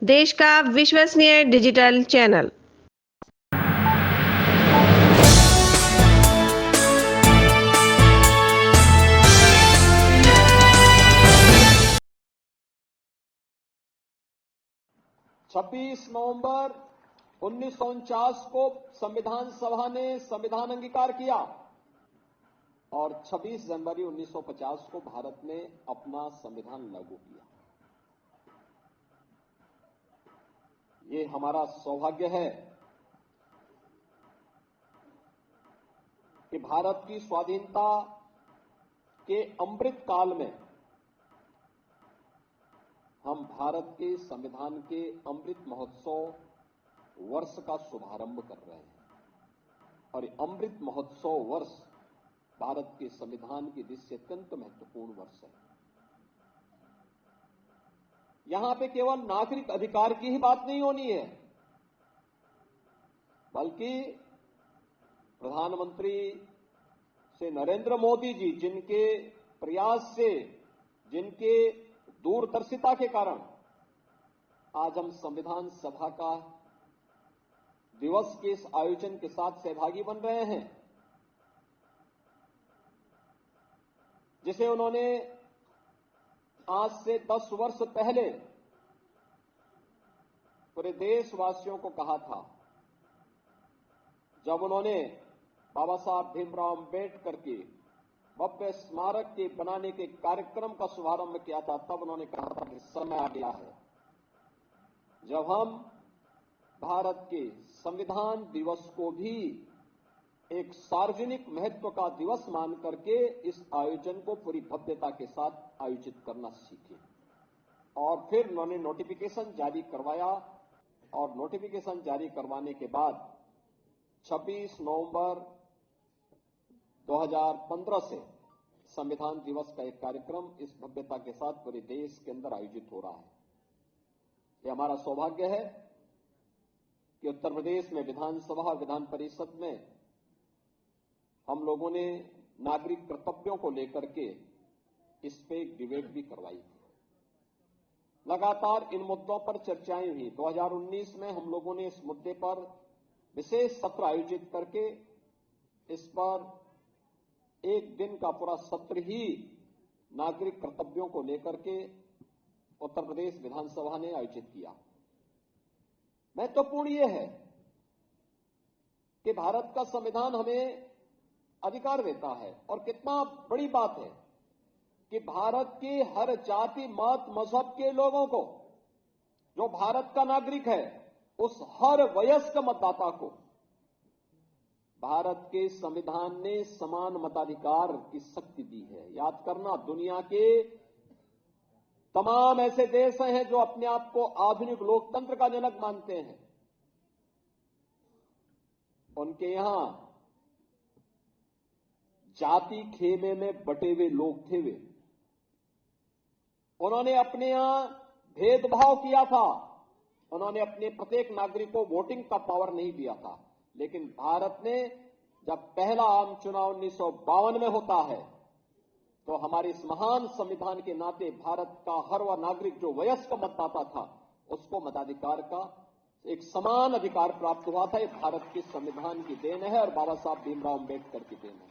देश का विश्वसनीय डिजिटल चैनल। छब्बीस नवंबर 1949 को संविधान सभा ने संविधान अंगीकार किया और 26 जनवरी 1950 को भारत ने अपना संविधान लागू किया। ये हमारा सौभाग्य है कि भारत की स्वाधीनता के अमृत काल में हम भारत के संविधान के अमृत महोत्सव वर्ष का शुभारंभ कर रहे हैं और अमृत महोत्सव वर्ष भारत के संविधान की दृष्टि से अत्यंत महत्वपूर्ण वर्ष है। यहां पे केवल नागरिक अधिकार की ही बात नहीं होनी है, बल्कि प्रधानमंत्री श्री नरेंद्र मोदी जी जिनके प्रयास से, जिनके दूरदर्शिता के कारण आज हम संविधान सभा का दिवस के इस आयोजन के साथ सहभागी बन रहे हैं, जिसे उन्होंने आज से 10 वर्ष पहले पूरे देशवासियों को कहा था, जब उन्होंने बाबा साहब भीमराव अंबेडकर के भव्य स्मारक के बनाने के कार्यक्रम का शुभारंभ किया था। तब उन्होंने कहा था कि समय आ गया है जब हम भारत के संविधान दिवस को भी एक सार्वजनिक महत्व का दिवस मान करके इस आयोजन को पूरी भव्यता के साथ आयोजित करना सीखे। और फिर उन्होंने नोटिफिकेशन जारी करवाया और नोटिफिकेशन जारी करवाने के बाद 26 नवंबर 2015 से संविधान दिवस का एक कार्यक्रम इस भव्यता के साथ पूरे देश के अंदर आयोजित हो रहा है। यह हमारा सौभाग्य है कि उत्तर प्रदेश में विधानसभा, विधान परिषद में हम लोगों ने नागरिक कर्तव्यों को लेकर के इस पे एक डिबेट भी करवाई थी। लगातार इन मुद्दों पर चर्चाएं हुई। 2019 में हम लोगों ने इस मुद्दे पर विशेष सत्र आयोजित करके इस पर एक दिन का पूरा सत्र ही नागरिक कर्तव्यों को लेकर के उत्तर प्रदेश विधानसभा ने आयोजित किया। महत्वपूर्ण यह है कि भारत का संविधान हमें अधिकार देता है और कितना बड़ी बात है कि भारत के हर जाति, मत, मजहब के लोगों को, जो भारत का नागरिक है, उस हर वयस्क मतदाता को भारत के संविधान ने समान मताधिकार की शक्ति दी है। याद करना, दुनिया के तमाम ऐसे देश हैं जो अपने आप को आधुनिक लोकतंत्र का जनक मानते हैं, उनके यहां जाति खेमे में बटे हुए लोग थे। वे उन्होंने अपने यहां भेदभाव किया था, उन्होंने अपने प्रत्येक नागरिक को वोटिंग का पावर नहीं दिया था। लेकिन भारत ने जब पहला आम चुनाव 1952 में होता है, तो हमारे इस महान संविधान के नाते भारत का हर वह नागरिक जो वयस्क मतदाता था, उसको मताधिकार का एक समान अधिकार प्राप्त हुआ था। ये भारत के संविधान की देन है और बाबा साहब भीमराव अंबेडकर की देन है।